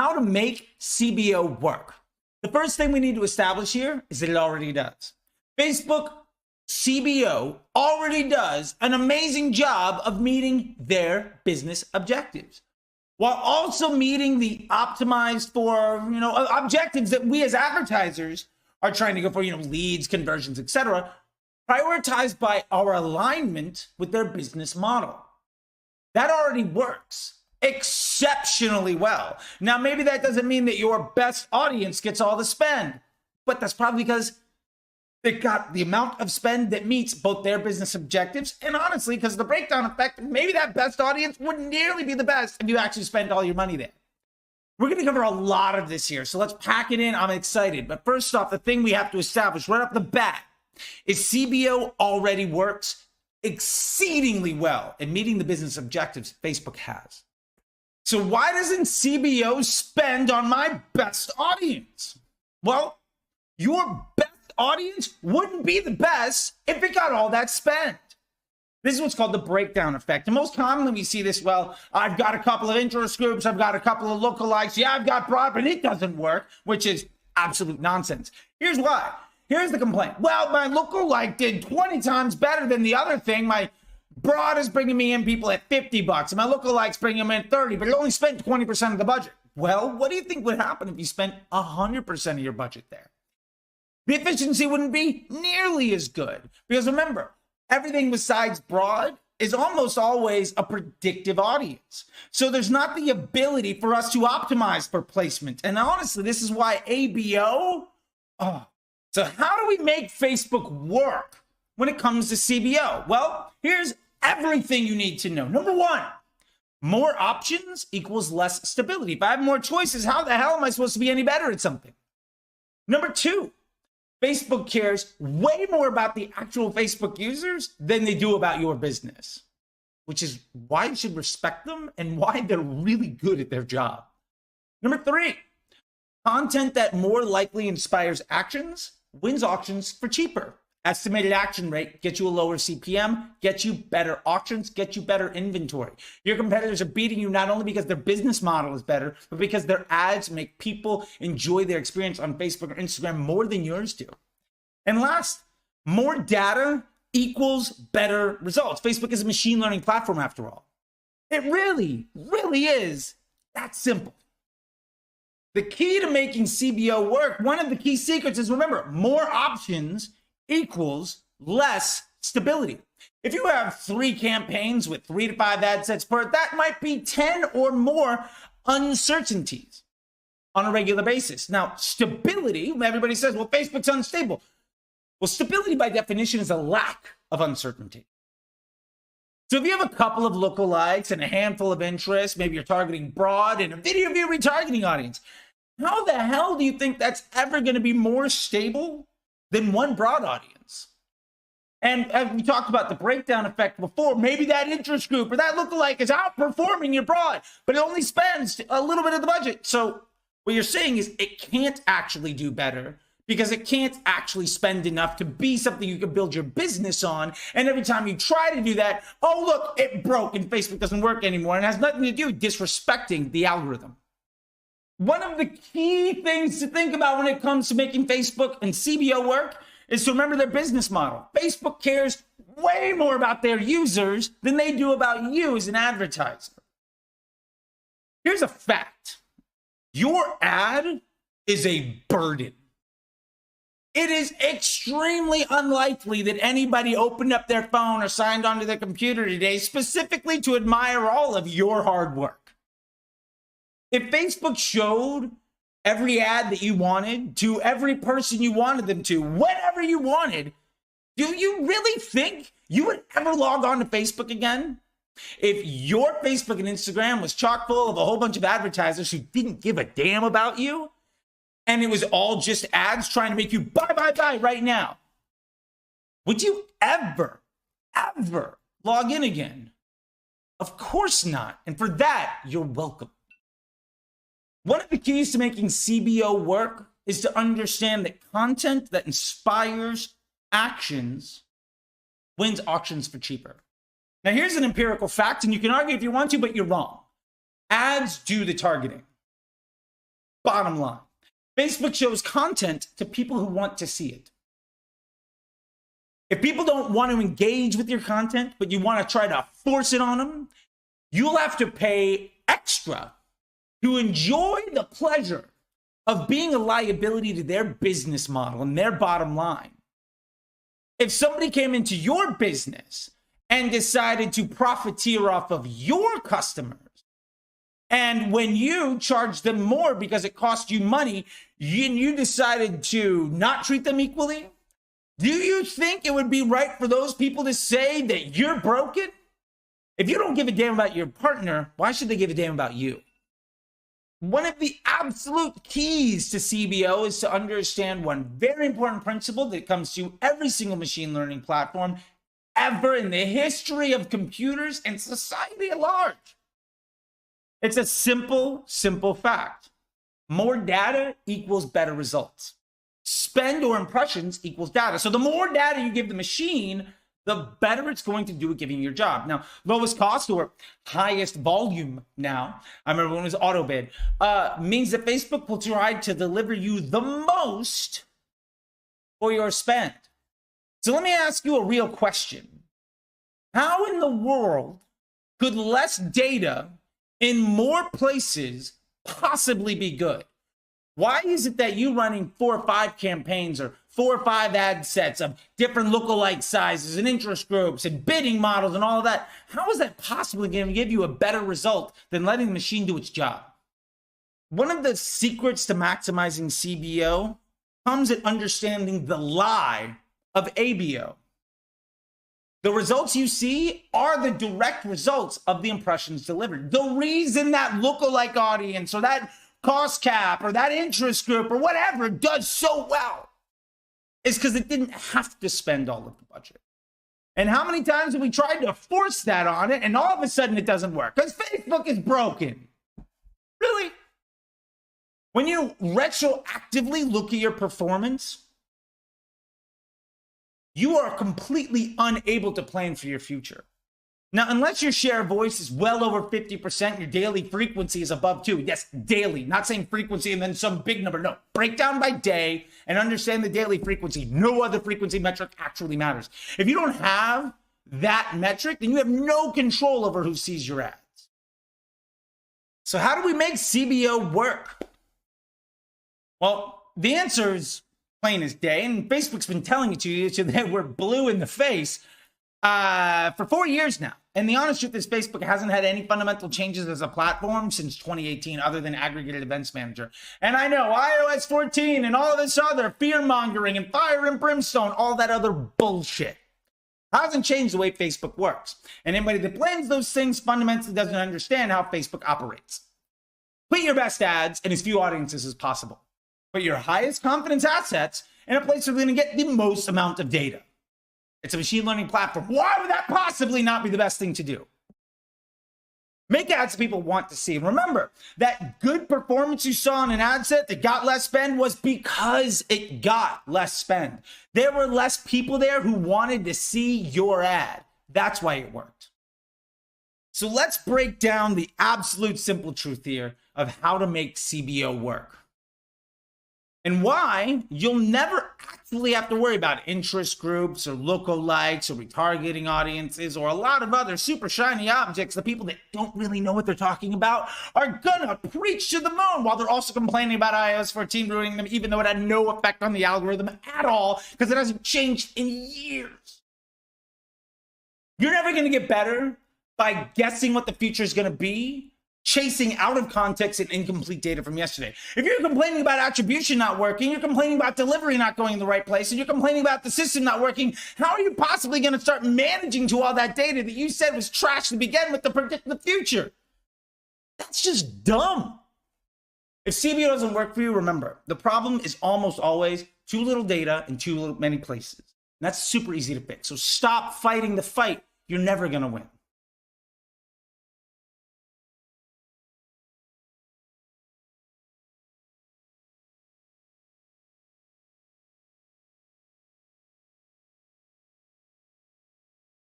how to make CBO work. The first thing we need to establish here is that it already does. Facebook CBO already does an amazing job of meeting their business objectives, while also meeting the optimized for, objectives that we as advertisers are trying to go for, leads, conversions, etc., prioritized by our alignment with their business model. That already works exceptionally well. Now, maybe that doesn't mean that your best audience gets all the spend, but that's probably because they got the amount of spend that meets both their business objectives, and honestly, because of the breakdown effect, maybe that best audience wouldn't nearly be the best if you actually spend all your money there. We're going to cover a lot of this here, so let's pack it in. I'm excited. But first off, the thing we have to establish right off the bat is CBO already works exceedingly well in meeting the business objectives Facebook has. So why doesn't CBO spend on my best audience? Well, your best audience wouldn't be the best if it got all that spend. This is what's called the breakdown effect. And most commonly we see this, well, I've got a couple of interest groups, I've got a couple of lookalikes, yeah, I've got broad, but it doesn't work, which is absolute nonsense. Here's why. Here's the complaint. Well, my lookalike did 20 times better than the other thing. My broad is bringing me in people at $50, and my lookalike's bringing them in 30, but it only spent 20% of the budget. Well, what do you think would happen if you spent 100% of your budget there? The efficiency wouldn't be nearly as good, because remember, everything besides broad is almost always a predictive audience. So there's not the ability for us to optimize for placement. And honestly, this is why ABO, so how do we make Facebook work when it comes to CBO? Well, here's everything you need to know. Number one, more options equals less stability. If I have more choices, how the hell am I supposed to be any better at something? Number two, Facebook cares way more about the actual Facebook users than they do about your business, which is why you should respect them and why they're really good at their job. Number three, content that more likely inspires actions wins auctions for cheaper. Estimated action rate gets you a lower CPM, gets you better auctions, gets you better inventory. Your competitors are beating you not only because their business model is better, but because their ads make people enjoy their experience on Facebook or Instagram more than yours do. And last, more data equals better results. Facebook is a machine learning platform after all. It really, really is that simple. The key to making CBO work, one of the key secrets is, remember, more options equals less stability. If you have 3 campaigns with 3 to 5 ad sets per, that might be 10 or more uncertainties on a regular basis. Now, stability, everybody says, well, Facebook's unstable. Well, stability by definition is a lack of uncertainty. So if you have a couple of lookalikes and a handful of interests, maybe you're targeting broad and a video view retargeting audience, how the hell do you think that's ever going to be more stable than one broad audience? And as we talked about the breakdown effect before, maybe that interest group or that lookalike is outperforming your broad, but it only spends a little bit of the budget. So what you're saying is it can't actually do better because it can't actually spend enough to be something you can build your business on. And every time you try to do that, oh, look, it broke and Facebook doesn't work anymore. And it has nothing to do with disrespecting the algorithm. One of the key things to think about when it comes to making Facebook and CBO work is to remember their business model. Facebook cares way more about their users than they do about you as an advertiser. Here's a fact. Your ad is a burden. It is extremely unlikely that anybody opened up their phone or signed onto their computer today specifically to admire all of your hard work. If Facebook showed every ad that you wanted to every person you wanted them to, whenever you wanted, do you really think you would ever log on to Facebook again? If your Facebook and Instagram was chock full of a whole bunch of advertisers who didn't give a damn about you, and it was all just ads trying to make you buy right now, would you ever log in again? Of course not. And for that, you're welcome. One of the keys to making CBO work is to understand that content that inspires actions wins auctions for cheaper. Now, here's an empirical fact, and you can argue if you want to, but you're wrong. Ads do the targeting. Bottom line, Facebook shows content to people who want to see it. If people don't want to engage with your content, but you want to try to force it on them, you'll have to pay extra to enjoy the pleasure of being a liability to their business model and their bottom line. If somebody came into your business and decided to profiteer off of your customers, and when you charge them more because it cost you money, you decided to not treat them equally, do you think it would be right for those people to say that you're broken? If you don't give a damn about your partner, why should they give a damn about you? One of the absolute keys to CBO is to understand one very important principle that comes to every single machine learning platform ever in the history of computers and society at large. It's a simple fact. More data equals better results. Spend or impressions equals data. So the more data you give the machine, the better it's going to do at giving you your job. Now, lowest cost or highest volume now, I remember when it was auto bid, means that Facebook will try to deliver you the most for your spend. So let me ask you a real question. How in the world could less data in more places possibly be good? Why is it that you running 4 or 5 campaigns or 4 or 5 ad sets of different lookalike sizes and interest groups and bidding models and all of that? How is that possibly going to give you a better result than letting the machine do its job? One of the secrets to maximizing CBO comes at understanding the lie of Abo. The results you see are the direct results of the impressions delivered. The reason that lookalike audience or that cost cap or that interest group or whatever does so well is because it didn't have to spend all of the budget. And how many times have we tried to force that on it and all of a sudden it doesn't work? Because Facebook is broken. Really? When you retroactively look at your performance, you are completely unable to plan for your future. Now, unless your share of voice is well over 50%, your daily frequency is above 2. Yes, daily, not saying frequency and then some big number. No, break down by day and understand the daily frequency. No other frequency metric actually matters. If you don't have that metric, then you have no control over who sees your ads. So how do we make CBO work? Well, the answer is plain as day, and Facebook's been telling it to you so that we're blue in the face for 4 years now. And the honest truth is Facebook hasn't had any fundamental changes as a platform since 2018 other than aggregated events manager. And I know iOS 14 and all this other fear-mongering and fire and brimstone, all that other bullshit hasn't changed the way Facebook works. And anybody that blames those things fundamentally doesn't understand how Facebook operates. Put your best ads in as few audiences as possible. Put your highest confidence assets in a place where they're going to get the most amount of data. It's a machine learning platform. Why would that possibly not be the best thing to do? Make ads that people want to see. And remember, that good performance you saw in an ad set that got less spend was because it got less spend. There were less people there who wanted to see your ad. That's why it worked. So let's break down the absolute simple truth here of how to make CBO work. And why you'll never actually have to worry about interest groups or lookalikes or retargeting audiences or a lot of other super shiny objects. The people that don't really know what they're talking about are gonna preach to the moon while they're also complaining about iOS 14 ruining them, even though it had no effect on the algorithm at all because it hasn't changed in years. You're never gonna get better by guessing what the future is gonna be, chasing out of context and incomplete data from yesterday. If you're complaining about attribution not working, you're complaining about delivery not going in the right place, and you're complaining about the system not working, how are you possibly going to start managing to all that data that you said was trash to begin with to predict the future? That's just dumb. If CBO doesn't work for you, remember, the problem is almost always too little data in too many places. And that's super easy to fix. So stop fighting the fight. You're never going to win.